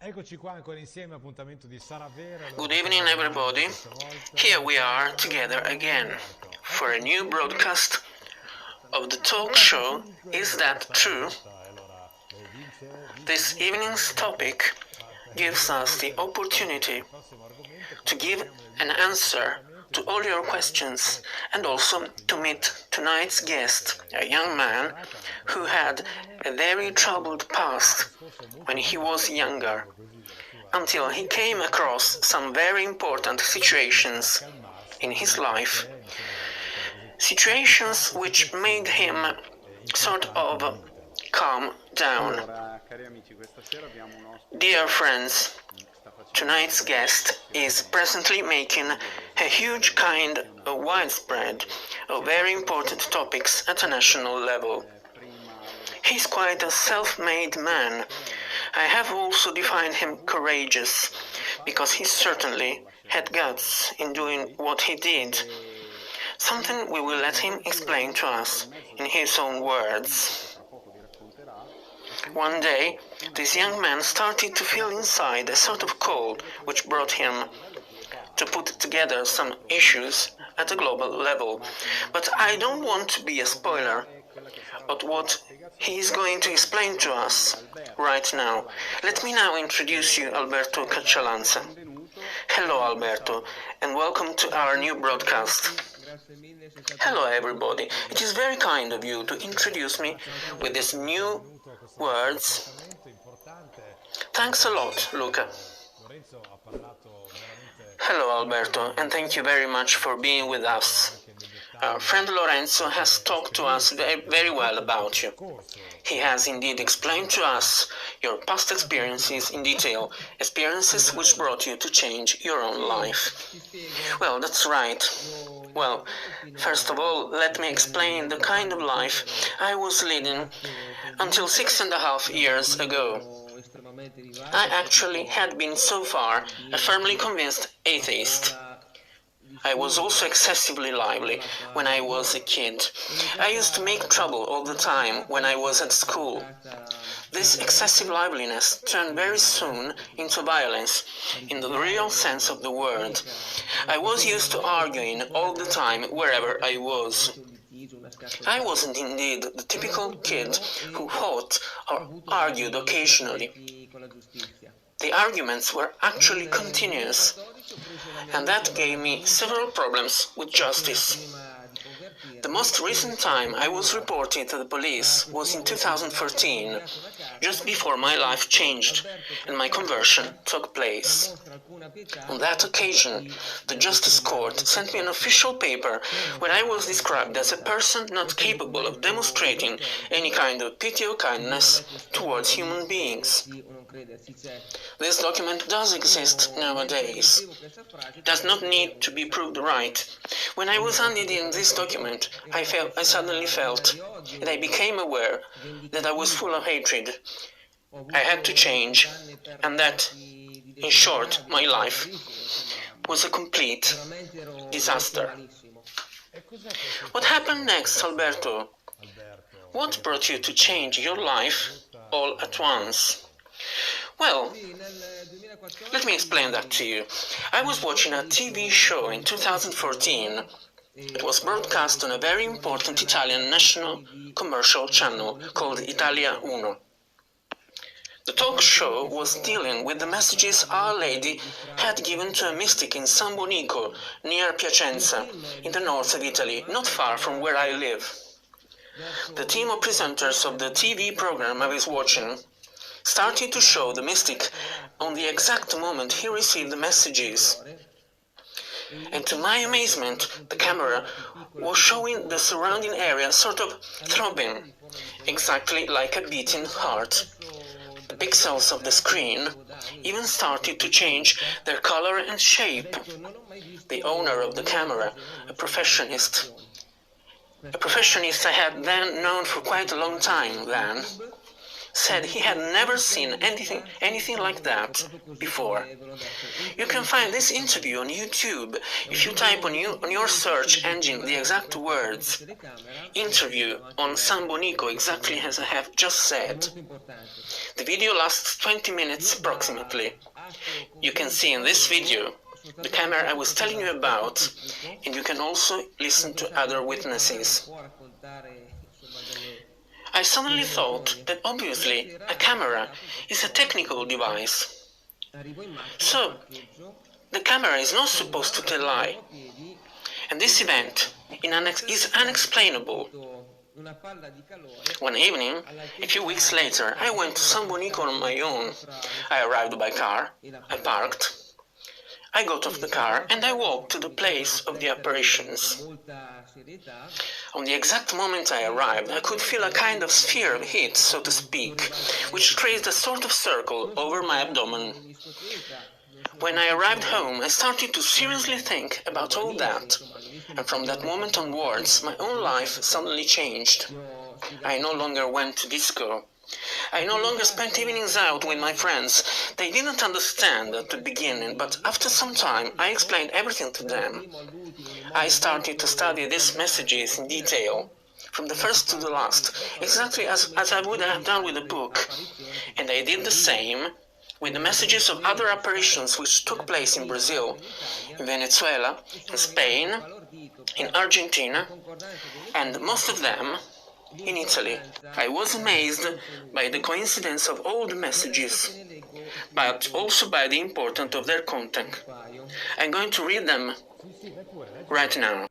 Eccoci qua ancora insieme, appuntamento di Sarà, vero. Good evening, everybody. Here we are together again for a new broadcast of the talk show Is That True? This evening's topic gives us the opportunity to give an answer to all your questions and also to meet tonight's guest, a young man who had a very troubled past when he was younger, until he came across some very important situations in his life, situations which made him sort of calm down. Dear friends, tonight's guest is presently making a huge kind of widespread of very important topics at a national level. He's quite a self-made man. I have also defined him courageous, because he certainly had guts in doing what he did. Something we will let him explain to us in his own words. One day, this young man started to feel inside a sort of cold, which brought him to put together some issues at a global level. But I don't want to be a spoiler of what he is going to explain to us right now. Let me now introduce you Alberto Caccialanza. Hello, Alberto, and welcome to our new broadcast. Hello, everybody. It is very kind of you to introduce me with these new words. Thanks a lot, Luca. Hello, Alberto, and thank you very much for being with us. Our friend Lorenzo has talked to us very well about you. He has indeed explained to us your past experiences in detail, experiences which brought you to change your own life. Well, that's right. Well, first of all, let me explain the kind of life I was leading until 6.5 years ago. I actually had been so far a firmly convinced atheist. I was also excessively lively when I was a kid. I used to make trouble all the time when I was at school. This excessive liveliness turned very soon into violence, in the real sense of the word. I was used to arguing all the time wherever I was. I wasn't indeed the typical kid who fought or argued occasionally. The arguments were actually continuous, and that gave me several problems with justice. The most recent time I was reported to the police was in 2013, just before my life changed and my conversion took place. On that occasion, the Justice Court sent me an official paper where I was described as a person not capable of demonstrating any kind of pity or kindness towards human beings. This document does exist nowadays. It does not need to be proved right. When I was handed in this document, I suddenly felt, and I became aware that I was full of hatred. I had to change, and that, in short, my life was a complete disaster. What happened next, Alberto? What brought you to change your life all at once? Well, let me explain that to you. I was watching a TV show in 2014. It was broadcast on a very important Italian national commercial channel called Italia 1. The talk show was dealing with the messages Our Lady had given to a mystic in San Bonico, near Piacenza, in the north of Italy, not far from where I live. The team of presenters of the TV program I was watching started to show the mystic on the exact moment he received the messages. And to my amazement, the camera was showing the surrounding area sort of throbbing, exactly like a beating heart. The pixels of the screen even started to change their color and shape. The owner of the camera, a professionist I had then known for quite a long time then, said he had never seen anything like that before. You can find this interview on YouTube if you type on your search engine the exact words "interview on San Bonico," exactly as I have just said. The video lasts 20 minutes approximately. You can see in this video the camera I was telling you about, and you can also listen to other witnesses. I suddenly thought that obviously a camera is a technical device. So, the camera is not supposed to tell a lie. And this event is unexplainable. One evening, a few weeks later, I went to San Bonico on my own. I arrived by car, I parked, I got off the car and I walked to the place of the apparitions. On the exact moment I arrived, I could feel a kind of sphere of heat, so to speak, which created a sort of circle over my abdomen. When I arrived home, I started to seriously think about all that, and from that moment onwards, my own life suddenly changed. I no longer went to disco. I no longer spent evenings out with my friends. They didn't understand at the beginning, but after some time I explained everything to them. I started to study these messages in detail, from the first to the last, exactly as I would have done with a book. And I did the same with the messages of other apparitions which took place in Brazil, in Venezuela, in Spain, in Argentina, and most of them in Italy. I was amazed by the coincidence of all the messages, but also by the importance of their content. I'm going to read them right now.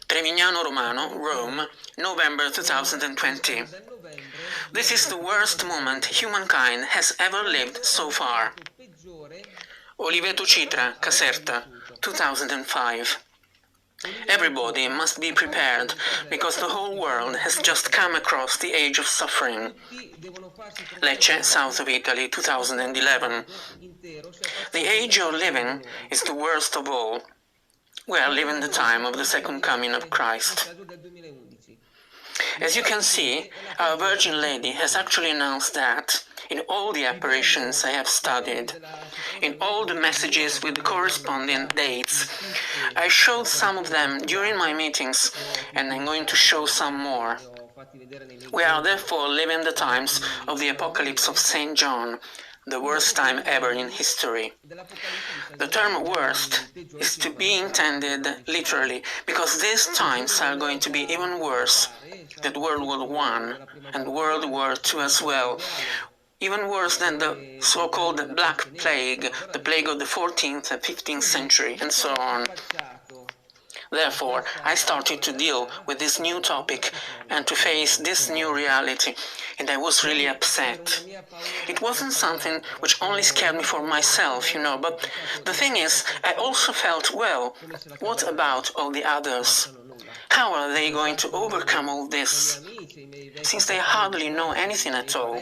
Trevignano Romano, Rome, November 2020. This is the worst moment humankind has ever lived so far. Alberto Caccialanza, Caserta, 2005. Everybody must be prepared, because the whole world has just come across the age of suffering. Lecce, south of Italy, 2011. The age you're living is the worst of all. We are living the time of the second coming of Christ. As you can see, our Virgin Lady has actually announced that, in all the apparitions I have studied, in all the messages with the corresponding dates. I showed some of them during my meetings, and I'm going to show some more. We are therefore living the times of the Apocalypse of St. John, the worst time ever in history. The term worst is to be intended literally, because these times are going to be even worse than World War I and World War II as well, even worse than the so-called Black Plague, the plague of the 14th and 15th century, and so on. Therefore, I started to deal with this new topic and to face this new reality, and I was really upset. It wasn't something which only scared me for myself, but the thing is, I also felt, well, what about all the others? How are they going to overcome all this, since they hardly know anything at all?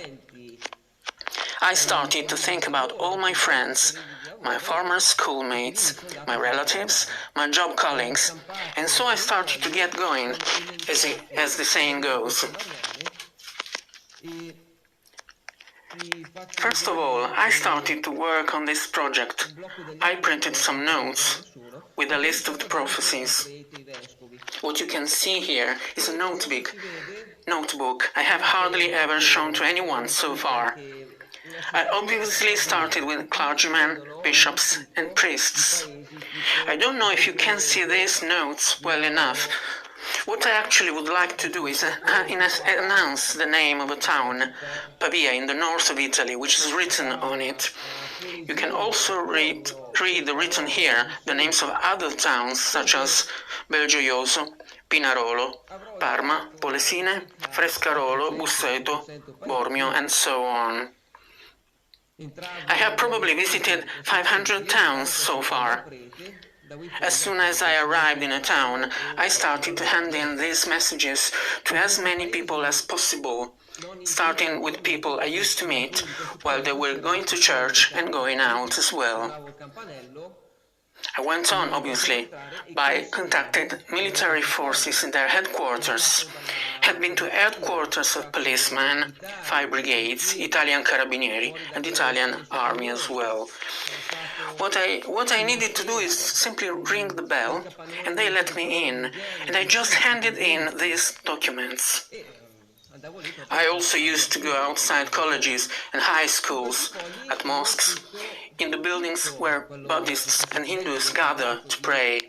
I started to think about all my friends, my former schoolmates, my relatives, my job colleagues, and so I started to get going, as the saying goes. First of all, I started to work on this project. I printed some notes with a list of the prophecies. What you can see here is a notebook I have hardly ever shown to anyone so far. I obviously started with clergymen, bishops, and priests. I don't know if you can see these notes well enough. What I actually would like to do is announce the name of a town, Pavia, in the north of Italy, which is written on it. You can also read written here the names of other towns such as Belgioioso, Pinarolo, Parma, Polesine, Frescarolo, Busseto, Bormio, and so on. I have probably visited 500 towns so far. As soon as I arrived in a town, I started to hand in these messages to as many people as possible, starting with people I used to meet while they were going to church and going out as well. I went on, obviously, by contacting military forces in their headquarters, had been to headquarters of policemen, 5 brigades, Italian Carabinieri, and Italian army as well. What I needed to do is simply ring the bell, and they let me in, and I just handed in these documents. I also used to go outside colleges and high schools, at mosques, in the buildings where Buddhists and Hindus gather to pray.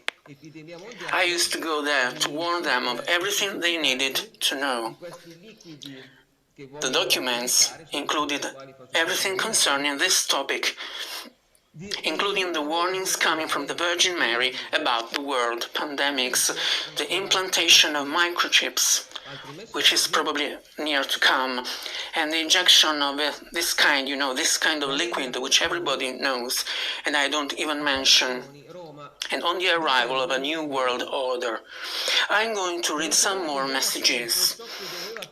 I used to go there to warn them of everything they needed to know. The documents included everything concerning this topic, including the warnings coming from the Virgin Mary about the world pandemics, the implantation of microchips, which is probably near to come, and the injection of this kind of liquid which everybody knows, and I don't even mention, and on the arrival of a new world order. I'm going to read some more messages.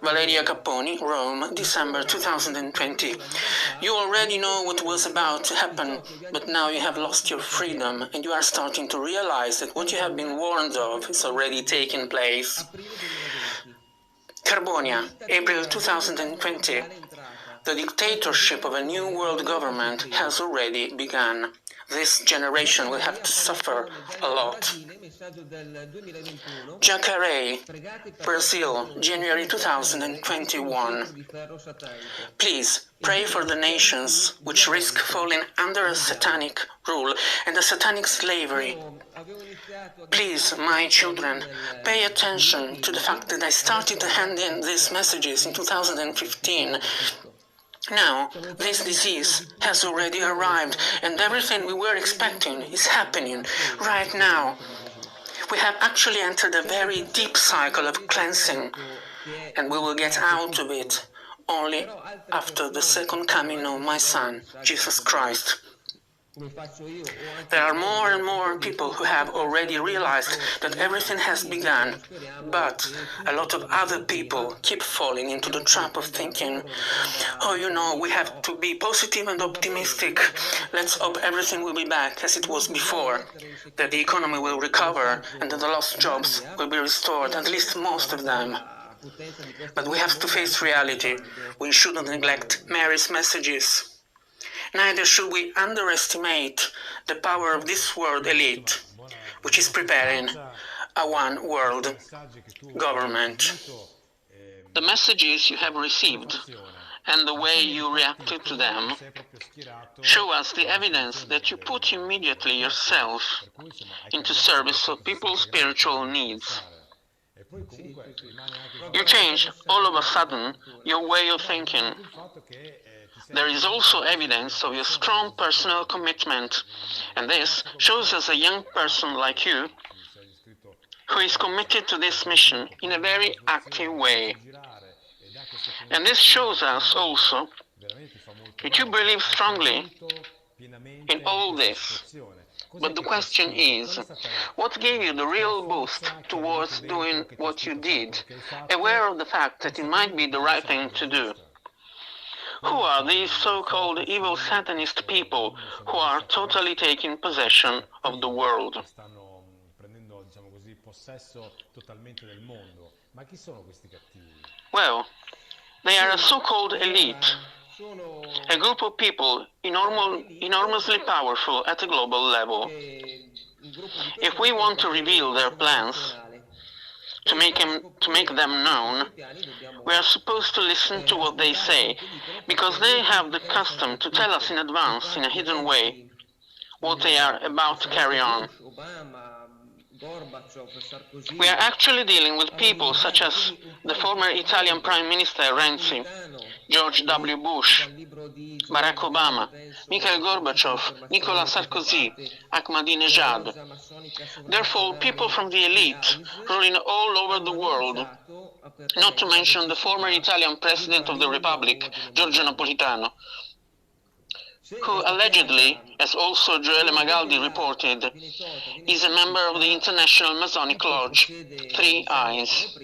Valeria Capponi, Rome, December 2020. You already know what was about to happen, but now you have lost your freedom, and you are starting to realize that what you have been warned of is already taking place. Carbonia, April 2020. The dictatorship of a new world government has already begun. This generation will have to suffer a lot. Jacaré, Brazil, January 2021. Please pray for the nations which risk falling under a satanic rule and a satanic slavery. Please, my children, pay attention to the fact that I started to hand in these messages in 2015. Now, this disease has already arrived, and everything we were expecting is happening right now. We have actually entered a very deep cycle of cleansing, and we will get out of it only after the second coming of my Son, Jesus Christ. There are more and more people who have already realized that everything has begun, but a lot of other people keep falling into the trap of thinking, oh, we have to be positive and optimistic. Let's hope everything will be back as it was before, that the economy will recover and that the lost jobs will be restored, at least most of them. But we have to face reality. We shouldn't neglect Mary's messages. Neither should we underestimate the power of this world elite, which is preparing a one-world government. The messages you have received and the way you reacted to them show us the evidence that you put immediately yourself into service of people's spiritual needs. You change all of a sudden your way of thinking. There is also evidence of your strong personal commitment, and this shows us a young person like you who is committed to this mission in a very active way. And this shows us also that you believe strongly in all this. But the question is, what gave you the real boost towards doing what you did, aware of the fact that it might be the right thing to do? Who are these so-called evil Satanist people who are totally taking possession of the world? Well, they are a so-called elite, a group of people enormously powerful at a global level. If we want to reveal their plans, to make them known, we are supposed to listen to what they say, because they have the custom to tell us in advance, in a hidden way, what they are about to carry on. We are actually dealing with people such as the former Italian Prime Minister Renzi, George W. Bush, Barack Obama, Mikhail Gorbachev, Nicolas Sarkozy, Ahmadinejad. Therefore, people from the elite ruling all over the world, not to mention the former Italian President of the Republic, Giorgio Napolitano, who allegedly, as also Joele Magaldi reported, is a member of the International Masonic Lodge, 3 Eyes.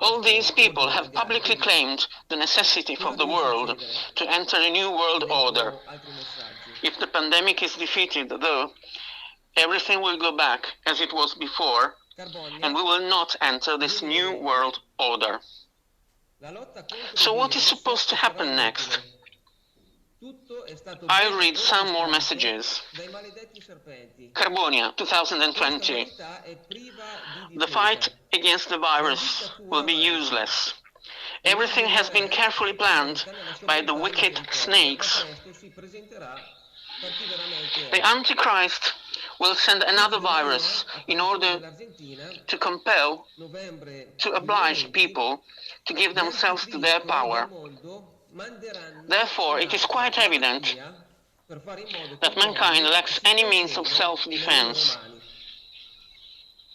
All these people have publicly claimed the necessity for the world to enter a new world order. If the pandemic is defeated, though, everything will go back as it was before, and we will not enter this new world order. So what is supposed to happen next? I'll read some more messages. Carbonia, 2020. The fight against the virus will be useless. Everything has been carefully planned by the wicked snakes. The Antichrist will send another virus in order to compel, to oblige people to give themselves to their power. Therefore, it is quite evident that mankind lacks any means of self-defense.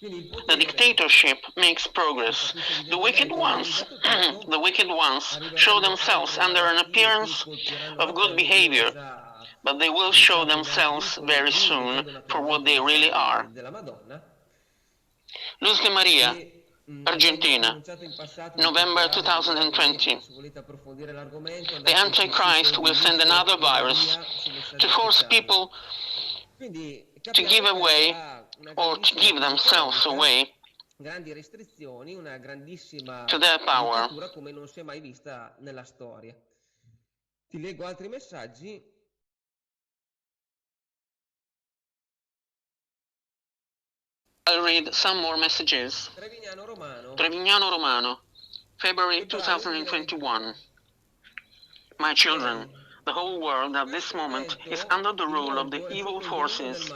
The dictatorship makes progress. The wicked ones show themselves under an appearance of good behavior, but they will show themselves very soon for what they really are. Luz de Maria, Argentina, November 2020. The Antichrist will send another virus to force people to give away or to give themselves away to their power. Come non si è mai vista nella storia. Ti leggo altri messaggi. I'll read some more messages. Trevignano Romano, February 2021. My children, the whole world at this moment is under the rule of the evil forces,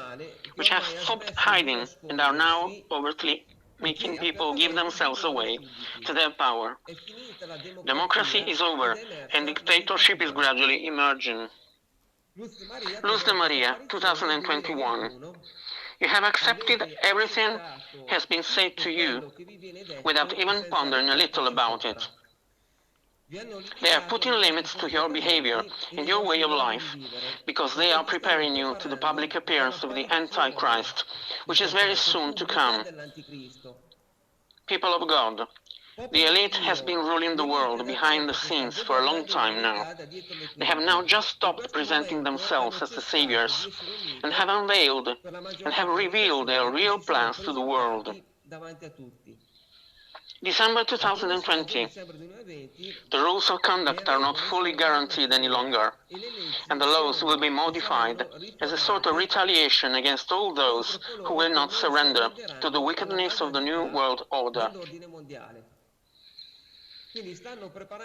which have stopped hiding and are now overtly making people give themselves away to their power. Democracy is over and dictatorship is gradually emerging. Luz de Maria, 2021. You have accepted everything has been said to you without even pondering a little about it. They are putting limits to your behavior and your way of life, because they are preparing you to the public appearance of the Antichrist, which is very soon to come. People of God, the elite has been ruling the world behind the scenes for a long time now. They have now just stopped presenting themselves as the saviors and have unveiled and have revealed their real plans to the world. December 2020. The rules of conduct are not fully guaranteed any longer, and the laws will be modified as a sort of retaliation against all those who will not surrender to the wickedness of the New World Order.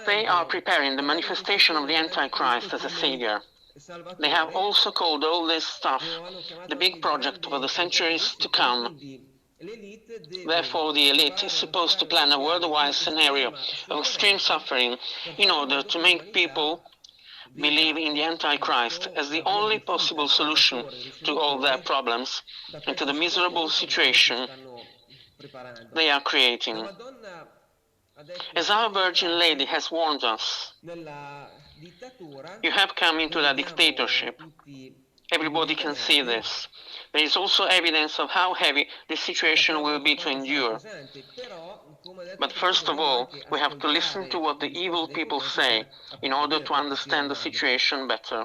They are preparing the manifestation of the Antichrist as a savior. They have also called all this stuff the big project for the centuries to come. Therefore, the elite is supposed to plan a worldwide scenario of extreme suffering in order to make people believe in the Antichrist as the only possible solution to all their problems and to the miserable situation they are creating. As our Virgin Lady has warned us, you have come into a dictatorship. Everybody can see this. There is also evidence of how heavy this situation will be to endure. But first of all, we have to listen to what the evil people say in order to understand the situation better.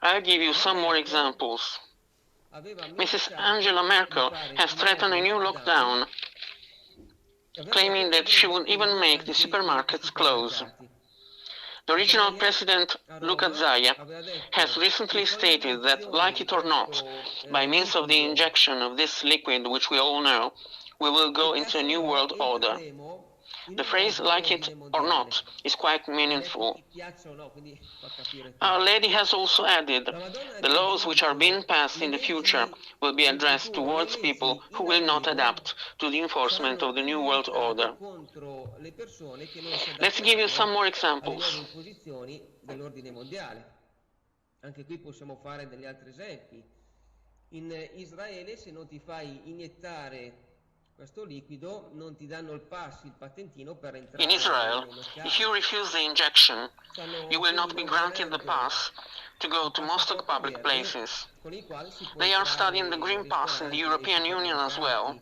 I'll give you some more examples. Mrs. Angela Merkel has threatened a new lockdown, claiming that she would even make the supermarkets close. The original president, Luca Zaia, has recently stated that, like it or not, by means of the injection of this liquid which we all know, we will go into a new world order. The phrase "like it or not" is quite meaningful. Our Lady has also added, the laws which are being passed in the future will be addressed towards people who will not adapt to the enforcement of the New World Order. Let's give you some more examples. Anche qui possiamo fare degli altri esempi. In Israele, se non ti fai iniettare questo liquido, non ti danno il pass, il patentino per entrare. In Israel, if you refuse the injection, you will not be granted the pass to go to most of the public places. They are studying the Green Pass in the European Union as well.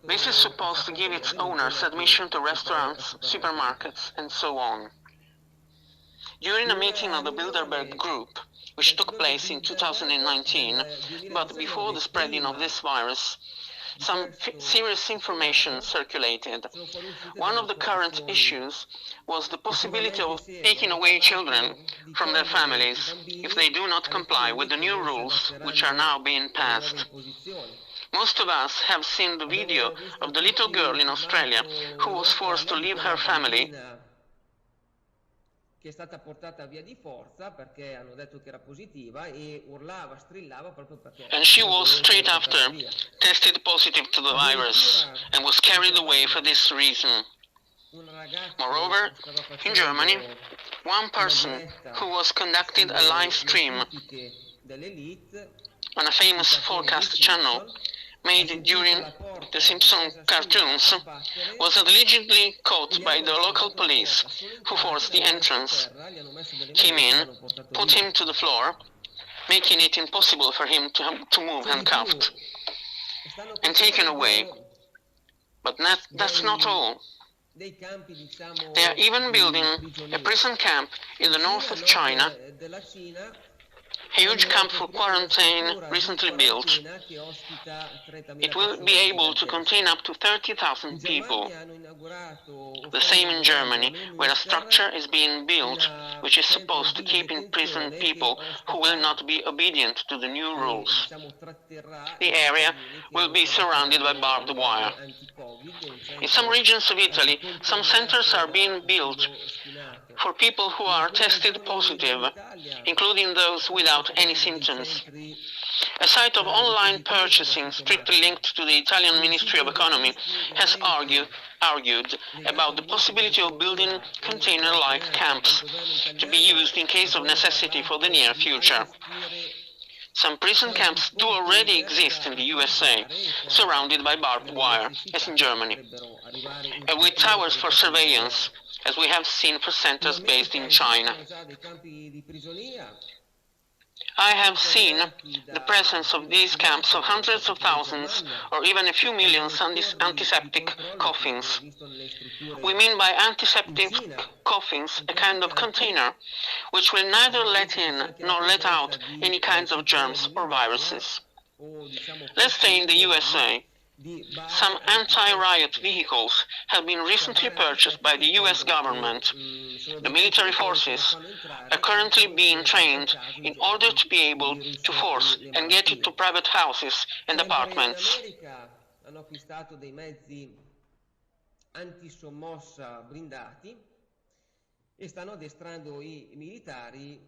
This is supposed to give its owners admission to restaurants, supermarkets, and so on. During a meeting of the Bilderberg Group, which took place in 2019, but before the spreading of this virus, some serious information circulated. One of the current issues was the possibility of taking away children from their families if they do not comply with the new rules which are now being passed. Most of us have seen the video of the little girl in Australia who was forced to leave her family che è stata portata via di forza perché hanno detto che era positiva e urlava, strillava proprio perché and she was straight after tested positive to the virus and was carried away for this reason. Moreover, in Germany, one person who was conducting a live stream on a famous forecast channel made during the Simpson cartoons was allegedly caught by the local police, who forced the entrance, him in, put him to the floor, making it impossible for him to move handcuffed, and taken away. But that's not all. They are even building a prison camp in the north of China, a huge camp for quarantine recently built. It will be able to contain up to 30,000 people. The same in Germany, where a structure is being built which is supposed to keep in prison people who will not be obedient to the new rules. The area will be surrounded by barbed wire. In some regions of Italy, some centers are being built for people who are tested positive, including those without any symptoms. A site of online purchasing strictly linked to the Italian Ministry of Economy has argued about the possibility of building container-like camps to be used in case of necessity for the near future. Some prison camps do already exist in the USA, surrounded by barbed wire, as in Germany, and with towers for surveillance, as we have seen for centers based in China. I have seen the presence of these camps of hundreds of thousands or even a few million antiseptic coffins. We mean by antiseptic coffins a kind of container which will neither let in nor let out any kinds of germs or viruses. Let's stay in the USA. Some anti-riot vehicles have been recently purchased by the US government. The military forces are currently being trained in order to be able to force and get into private houses and apartments. Hanno acquistato dei mezzi antisommossa blindati e stanno addestrando i militari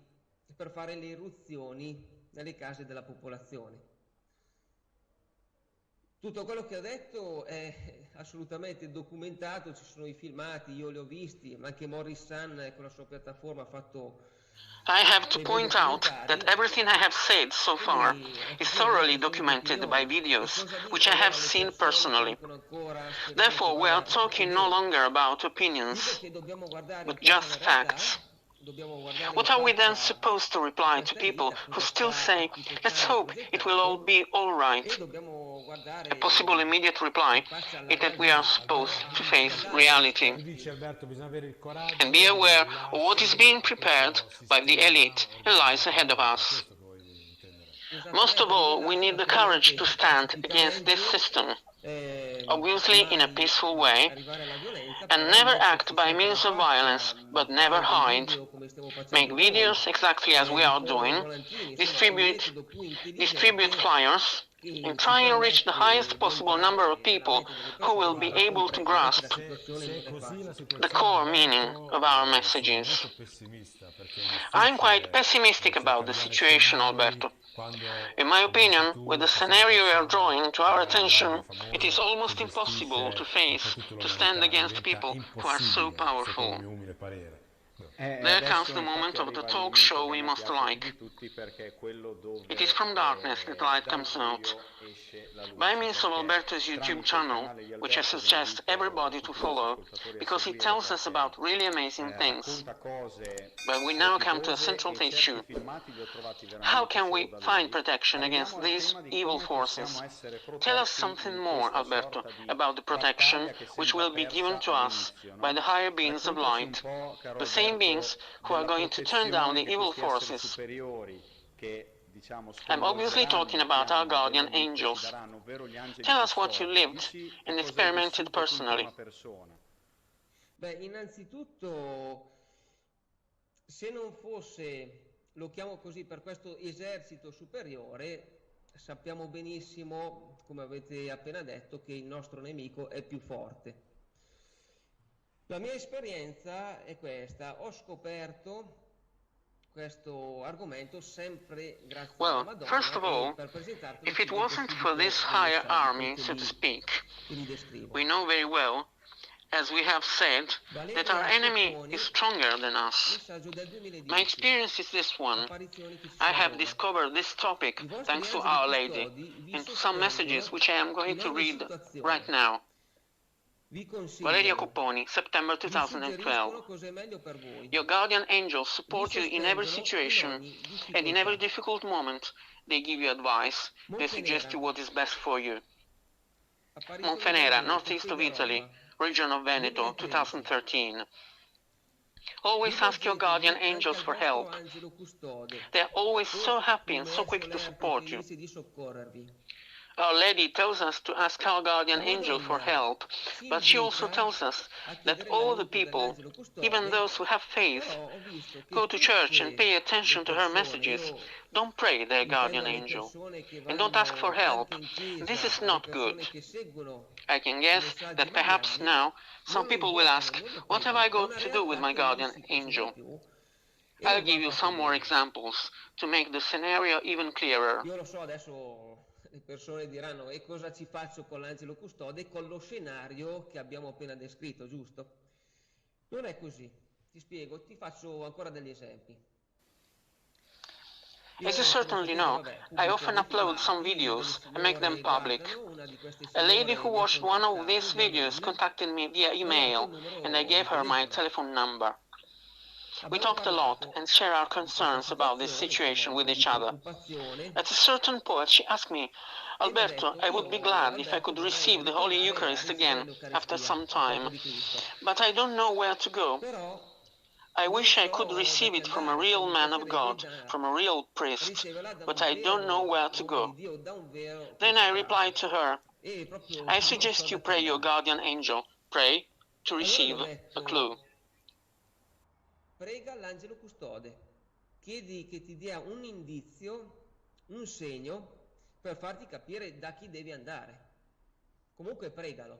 per fare le irruzioni nelle case della popolazione. Tutto quello che ho detto è assolutamente documentato, ci sono i filmati, io li ho visti, ma anche Morris Sun con la sua piattaforma ha fatto... I have to point out that everything I have said so far is thoroughly documented by videos, which I have seen personally. Therefore, we are talking no longer about opinions, but just facts. What are we then supposed to reply to people who still say, let's hope it will all be all right? A possible immediate reply is that we are supposed to face reality and be aware of what is being prepared by the elite and lies ahead of us. Most of all, we need the courage to stand against this system, obviously in a peaceful way, and never act by means of violence, but never hide. Make videos exactly as we are doing, distribute flyers, and try and reach the highest possible number of people who will be able to grasp the core meaning of our messages. I'm quite pessimistic about the situation, Alberto. In my opinion, with the scenario you are drawing to our attention, it is almost impossible to stand against people who are so powerful. There comes the moment of the talk show we must like. It is from darkness that light comes out. By means of Alberto's YouTube channel, which I suggest everybody to follow, because he tells us about really amazing things. But we now come to a central issue. How can we find protection against these evil forces? Tell us something more, Alberto, about the protection which will be given to us by the higher beings of light, the same beings who are going to turn down the evil forces. I'm obviously talking about our guardian angels. Tell us what you lived and experimented personally. Beh, innanzitutto, se non fosse, lo chiamo così, per questo esercito superiore, sappiamo benissimo, come avete appena detto, che il nostro nemico è più forte. La mia esperienza è questa: ho scoperto questo argomento sempre grazie alla Madonna. First of all, if it wasn't for this higher army, so to speak, we know very well, as we have said, that our enemy is stronger than us. My experience is this one. I have discovered this topic thanks to Our Lady and to some messages which I am going to read right now. Valeria Copponi, September 2012. Your guardian angels support you in every situation and in every difficult moment. They give you advice. They suggest you what is best for you. Montenera, northeast of Italy, region of Veneto, 2013. Always ask your guardian angels for help. They are always so happy and so quick to support you. Our Lady tells us to ask our guardian angel for help, but she also tells us that all the people, even those who have faith, go to church and pay attention to her messages, don't pray their guardian angel, and don't ask for help. This is not good. I can guess that perhaps now some people will ask, what have I got to do with my guardian angel? I'll give you some more examples to make the scenario even clearer. Le persone diranno: e cosa ci faccio con l'angelo custode, con lo scenario che abbiamo appena descritto, giusto? Non è così. Ti spiego, ti faccio ancora degli esempi. As you certainly know, I often upload some videos and make them public. A lady who watched one of these videos contacted me via email, and I gave her my telephone number. We talked a lot and shared our concerns about this situation with each other. At a certain point, she asked me, Alberto, I would be glad if I could receive the Holy Eucharist again after some time, but I don't know where to go. I wish I could receive it from a real man of God, from a real priest, but I don't know where to go. Then I replied to her, I suggest you pray your guardian angel. Pray to receive a clue. Prega l'angelo custode, chiedi che ti dia un indizio, un segno, per farti capire da chi devi andare. Comunque pregalo.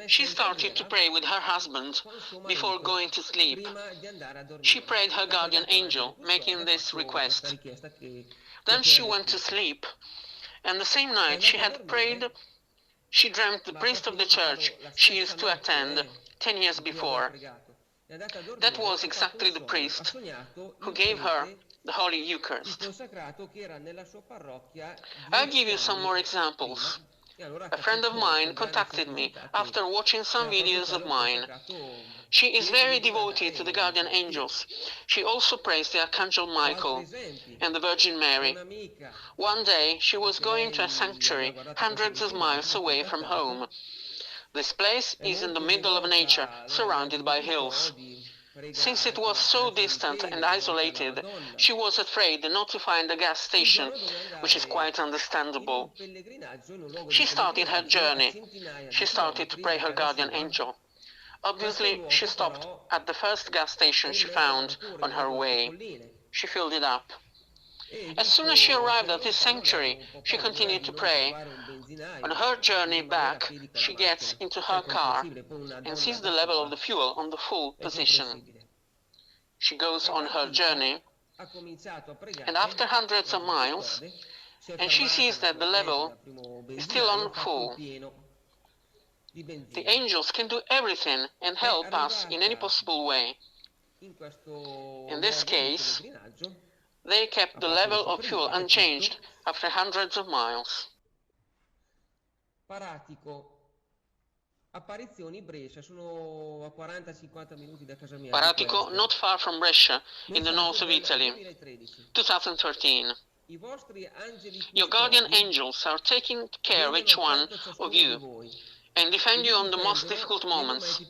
She started to pray with her husband before going to sleep. She prayed her guardian angel, making this request. Then she went to sleep, and the same night she had prayed, she dreamt the priest of the church she used to attend 10 years before. That was exactly the priest who gave her the Holy Eucharist. I'll give you some more examples. A friend of mine contacted me after watching some videos of mine. She is very devoted to the guardian angels. She also prays the Archangel Michael and the Virgin Mary. One day she was going to a sanctuary hundreds of miles away from home. This place is in the middle of nature, surrounded by hills. Since it was so distant and isolated, she was afraid not to find a gas station, which is quite understandable. She started her journey. She started to pray her guardian angel. Obviously, she stopped at the first gas station she found on her way. She filled it up. As soon as she arrived at this sanctuary, she continued to pray. On her journey back, she gets into her car and sees the level of the fuel on the full position. She goes on her journey, and after hundreds of miles, and she sees that the level is still on full. The angels can do everything and help us in any possible way. In this case, they kept the level of fuel unchanged after hundreds of miles. Paratico, not far from Brescia, in the north of Italy, 2013. Your guardian angels are taking care of each one of you and defend you on the most difficult moments.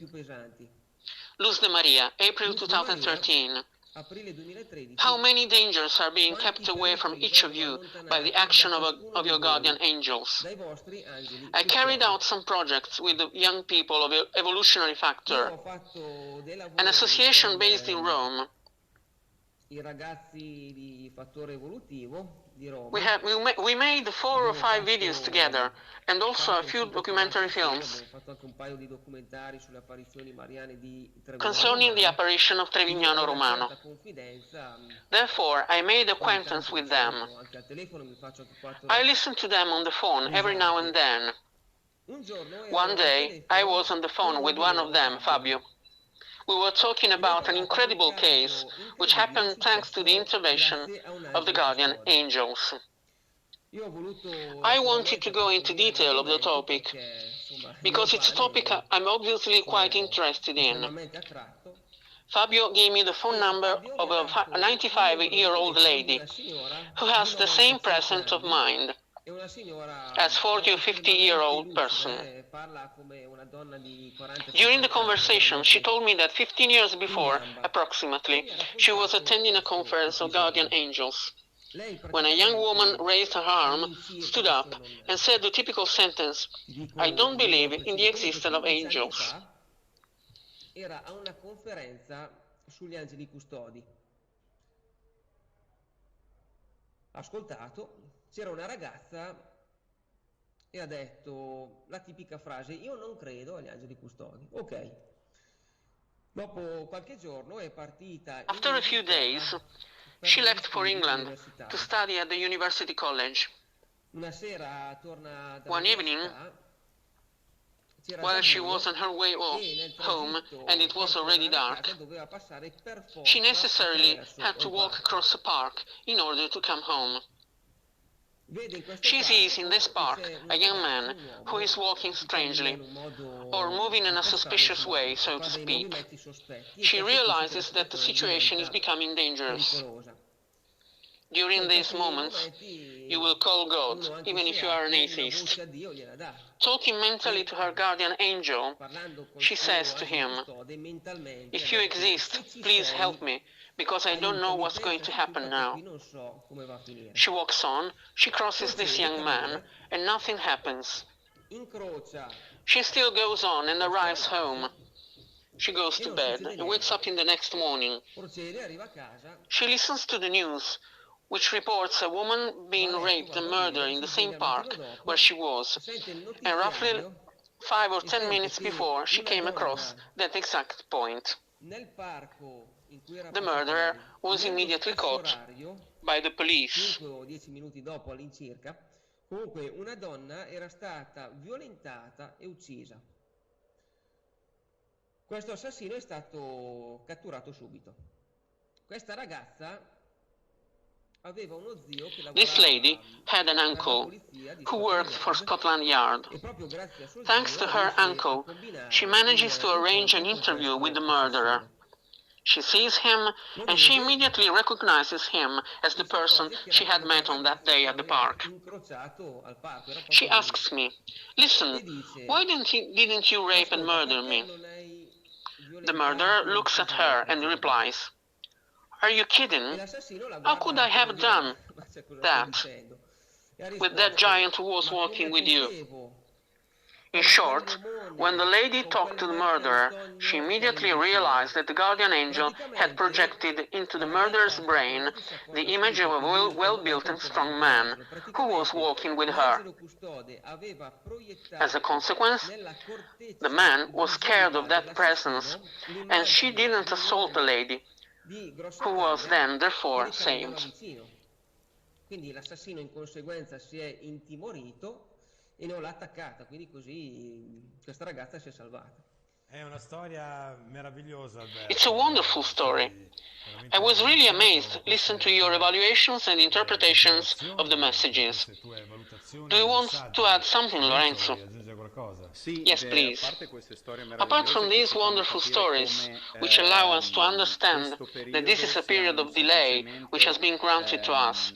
Luz de Maria, April 2013. aprile 2013, How many dangers are being kept away from each of you by the action of your guardian angels? dai vostri angeli I carried custodi. out some projects with the young people of Evolutionary Io Factor, ho fatto dei an lavori association con based in Rome. i ragazzi di Fattore Evolutivo di Roma. We made 4 or 5 videos together, and also a 4 o few 5 documentary filmati insieme, films abbiamo fatto anche un paio di documentari sulle apparizioni mariane di Trevignano concerning the Romano. apparition of Quindi ho Trevignano una Romano. certa confidenza. Therefore, I made Ogni acquaintance tanto li with them. sento anche al telefono, mi faccio anche 4 I listen to them on the phone every now and then. Un giorno ero One al day, I telefono was on the con phone uno with di one of loro, them, Fabio. We were talking E mi ha about an parlato di un incredible case caso which incredibile happened thanks to the successo intervention grazie a un of the angelo guardian custode. angels. Io ho voluto I wanted to naturalmente go into approfondire detail of the l'argomento topic perché insomma il mio because it's a topic pane I'm obviously quite sono interested in. estremamente attratto. Fabio gave me the phone E number Fabio mi of ha dato a il numero di 95-year-old telefono di lady una signora who di has the same 95 presence of anni mind e una as signora 40 or proprio estremamente 50-year-old lucida, person. parla come una donna di During the 40-50 anni, conversation, she veramente told me that 15 years in before, gamba, e approximately, mi ha she was raccontato attending a questo conference of guardian episodio. angels Lei when a young woman praticamente raised her arm, all'incirca, stood adesso up, non and said the typical sentence, ti dico "I don't il believe numero in preciso, the comunque existence of 15 anni angels." fa era a una conferenza sugli angeli custodi. Ascoltato, c'era una ragazza e ha detto la tipica frase: io non credo agli angeli custodi. Ok. Dopo qualche giorno è partita in After a few Inghilterra days, per she degli left for studi England to universitari. study at the University College. Una sera torna One evening, dall'università, c'era già while she was on buio her way e nel home and tragitto it was per already tornare a casa dark, doveva passare per she forza necessarily attraverso had to un walk parco. across a park in order to come home. Vede in questo She sees in this parco che park c'è a un young ragazzo, man un who is uomo, walking che cammina strangely, in un or modo moving in un a po' strano, suspicious insomma, way, so to fa dei speak. movimenti sospetti e She percepisce che la realizes that the situazione situation is diventa becoming dangerous. pericolosa. During In these questi moments, you momenti will call God, uno, anche even se if you are an apre, una atheist. voce a Dio gliela dà. Talking mentally to her E guardian angel, parlando col she says suo to angelo him, custode, mentalmente ha "If you detto: exist, se ci please help sei, me, because I don't know aiutami, what's going to pensaci tu happen perché now." qui non so come va a finire. She walks on, she crosses this Procede, young man, cavaliere, and nothing happens. incrocia She still goes on and questo arrives home. ragazzo She goes e to non bed succede and wakes niente. up in the next morning. Procede, arriva a casa, She listens to the news, which reports a woman va a being letto, raped va a and murdered dormire, in the si same sveglia al mattino park where she dopo, was. sente il And roughly notiziario 5 or e 10 sente minutes before, che she una came across donna that exact point. nel parco in cui era The passata murderer lei, was nello immediately stesso caught orario, by the police. 5 o 10 minuti dopo all'incirca, comunque una donna era stata violentata e uccisa. Questo assassino è stato catturato subito. Questa ragazza aveva uno zio che This lady lavorava had an per la uncle polizia di who Scotland worked for Yard Scotland Yard. e proprio grazie a suo Thanks to zio her riesce a uncle, she combinare manages un to arrange an incontro con interview with the questo murderer. assassino. She sees him Lo and she vede immediately recognizes him as the e si person accorge che era she had proprio quel met on that ragazzo day che at the aveva park. incrociato al parco, era She proprio lui. asks me, "Listen, E dice: why didn't you rape and ascolta, murder perché me?" non hai The murderer violentato e looks at ucciso lei her quel and giorno? replies, "Are you E kidding? l'assassino la How could I guarda come have dire: done ma c'è cosa sto that dicendo? E ha with that risposto: giant who was ma come walking with you?" potevo In con short, when the quell'omone, lady con talked quel to the murderer, she Marcantonio che avevi immediately vicino? realized that the guardian angel had projected Praticamente into la the ragazza murderer's ha brain scoperto, si the accorge image of subito a che lui in quel well-built momento and non c'era strong neanche man l'angelo. who was Praticamente walking with her. l'angelo custode aveva As a proiettato consequence, nella the corteccia man was scared of visiva that presence, dell'assassino and she l'immagine didn't di un assault the uomo lady, di grosse who was palle then che therefore le camminava saved. vicino. Quindi l'assassino in conseguenza si è intimorito e non l'ha attaccata, quindi così questa ragazza si è salvata. È una storia meravigliosa, It's a Alberto. wonderful story. Sei I veramente was really amazed iniziato listening to queste your tue evaluations and interpretations of the messages. queste tue valutazioni Do you dei want to add messaggi. something, Lorenzo, Lorenzo? vuoi aggiungere qualcosa? Sì, Yes, a please. parte queste storie Apart from meravigliose che these ci fanno wonderful capire stories, come which allow us to understand questo that this periodo is a sia period of delay which has semplicemente been granted to us,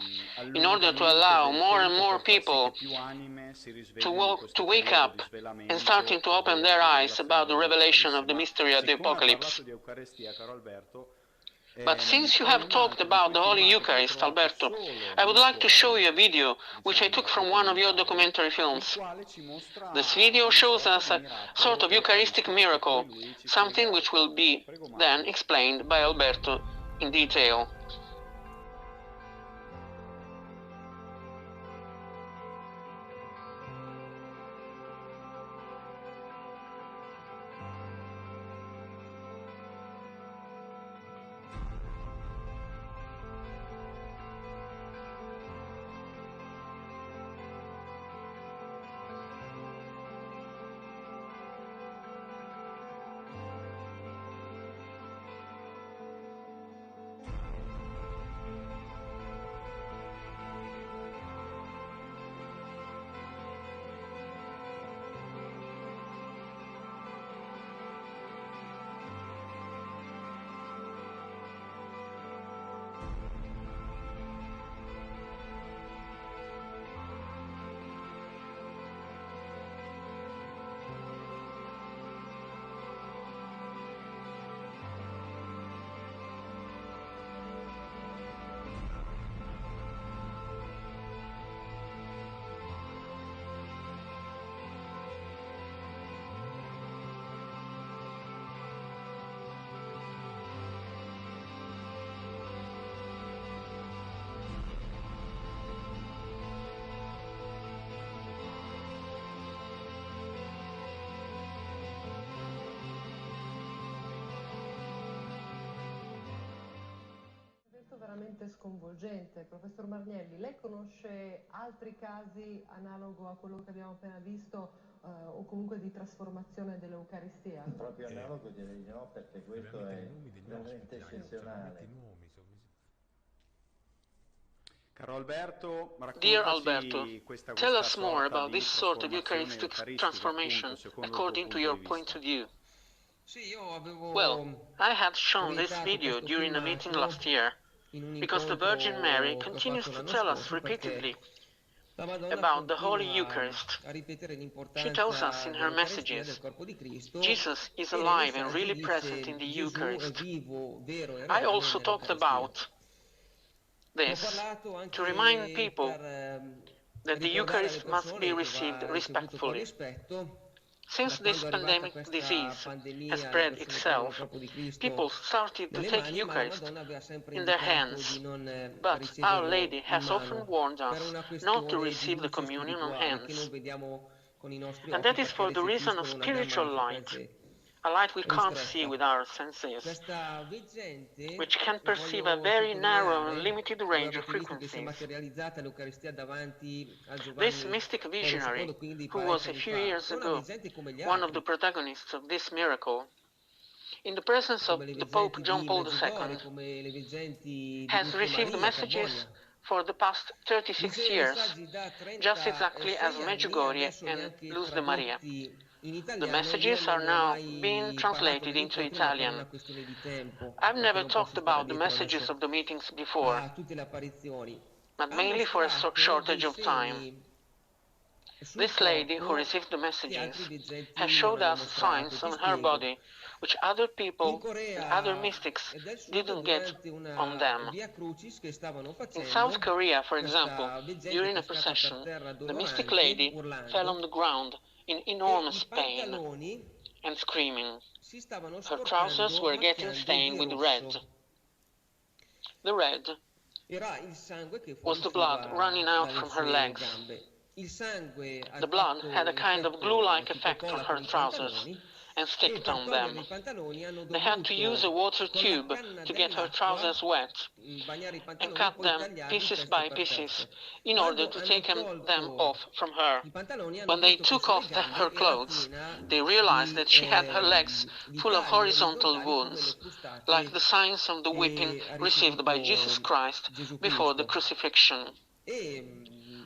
in order to allungamento allow del more and tempo more per far sì che people più anime si to, risveglino in to questo wake periodo di up and starting svelamento to e open di their eyes rivelazione about the dell'Apocalisse. revelation of the Ma mystery of the siccome ha Apocalypse. parlato di Eucaristia, caro Alberto, But since you have talked about the Holy Eucharist, Alberto, I would like to show you a video which I took from one of your documentary films. This video shows us a sort of Eucharistic miracle, something which will be then explained by Alberto in detail. Veramente sconvolgente. Professor Marnielli, lei conosce altri casi analogo a quello che abbiamo appena visto o comunque di trasformazione dell'Eucaristia? Proprio analogo direi di no, perché questo è veramente eccezionale. Caro Alberto, Dear Alberto, tell us more about this sort of Eucharistic Eucharistic transformation according to your point of view. Well, I had shown this video during a meeting last year, because the Virgin Mary continues to tell us repeatedly about the Holy Eucharist. She tells us in her messages, Jesus is alive and really present in the Eucharist. I also talked about this to remind people that the Eucharist must be received respectfully. Since this pandemic disease has spread itself, people started to take Eucharist in their hands, but Our Lady has often warned us not to receive the communion on hands, and that is for the reason of spiritual light, a light we can't see with our senses, which can perceive a very narrow and limited range of frequencies. This mystic visionary, who was a few years ago one of the protagonists of this miracle, in the presence of the Pope John Paul II, has received messages for the past 36 years, just exactly as Medjugorje and Luz de Maria. The messages are now being translated into Italian. I've never talked about the messages of the meetings before, but mainly for a shortage of time. This lady who received the messages has showed us signs on her body which other people and other mystics didn't get on them. In South Korea, for example, during a procession, the mystic lady fell on the ground in enormous pain and screaming. Her trousers were getting stained with red. The red was the blood running out from her legs. The blood had a kind of glue-like effect on her trousers and sticked on them. They had to use a water tube to get her trousers wet and cut them pieces by pieces in order to take them off from her. When they took off her clothes, they realized that she had her legs full of horizontal wounds, like the signs of the whipping received by Jesus Christ before the crucifixion.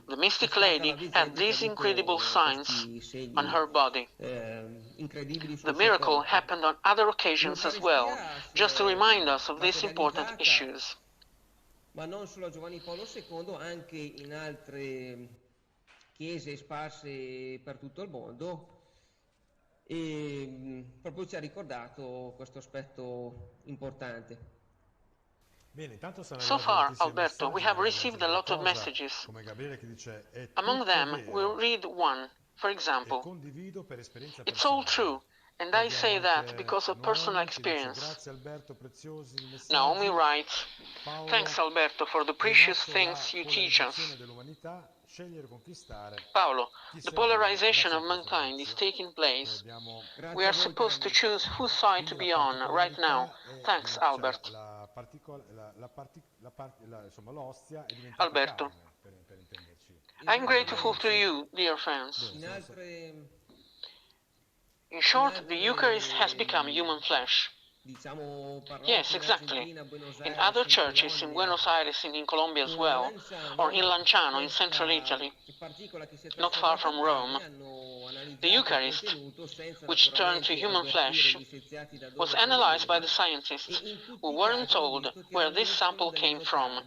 The mystic lady had these incredible signs on her body. The miracle happened on other occasions as well, just to remind us of these important issues. Ma non solo a Giovanni Paolo II, anche in altre chiese sparse per tutto il mondo, e proprio ci ha ricordato questo aspetto importante. So far, Alberto, we have received a lot of messages. Among them, we'll read one. For example, it's all true, and I say that because of personal experience. Naomi writes, thanks Alberto for the precious things you teach us. Paolo, the polarization of mankind is taking place. We are supposed to choose whose side to be on right now. Thanks, Albert. Alberto, I'm grateful to you, dear friends. In short, the Eucharist has become human flesh. Yes, exactly. In other churches in Buenos Aires and in Colombia as well, or in Lanciano in central Italy, not far from Rome, the Eucharist, which turned to human flesh, was analyzed by the scientists who weren't told where this sample came from.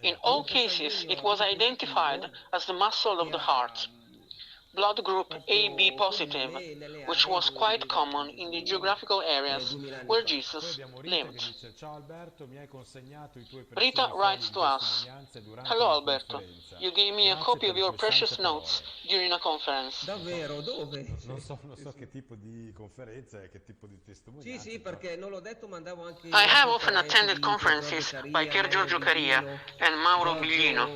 In all cases, it was identified as the muscle of the heart, blood group AB positive, which was quite common in the geographical areas where Jesus lived. Rita writes to us, hello Alberto, you gave me a copy of your precious notes during a conference. Davvero, dove? Non so che tipo di conferenza e che tipo di testimonianza. Sì, perché non l'ho detto, mandavo anche I have often attended conferences by Pier Giorgio Caria and Mauro Biglino,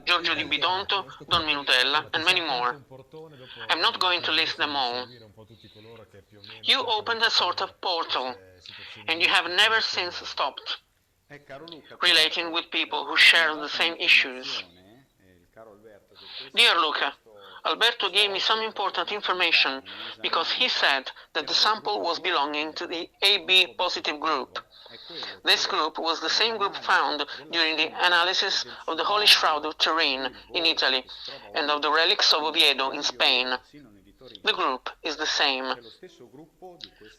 Giorgio Di Bidonto, Don Minutella, and many more. I'm not going to list them all. You opened a sort of portal, and you have never since stopped, relating with people who share the same issues. Dear Luca, Alberto gave me some important information because he said that the sample was belonging to the AB positive group. This group was the same group found during the analysis of the Holy Shroud of Turin in Italy and of the relics of Oviedo in Spain. The group is the same.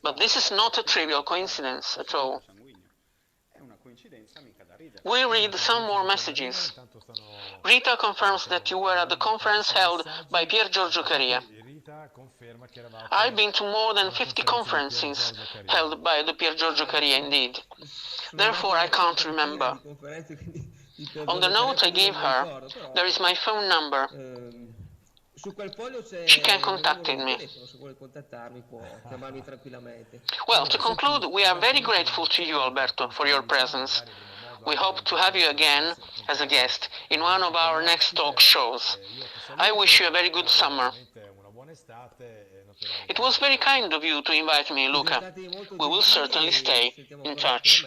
But this is not a trivial coincidence at all. We read some more messages. Rita confirms that you were at the conference held by Pier Giorgio Caria. I've been to more than 50 conferences held by the Pier Giorgio Caria indeed. Therefore, I can't remember. On the note I gave her, there is my phone number. She can contact me. Well, to conclude, we are very grateful to you, Alberto, for your presence. We hope to have you again as a guest in one of our next talk shows. I wish you a very good summer. It was very kind of you to invite me, Luca. We will certainly stay in touch.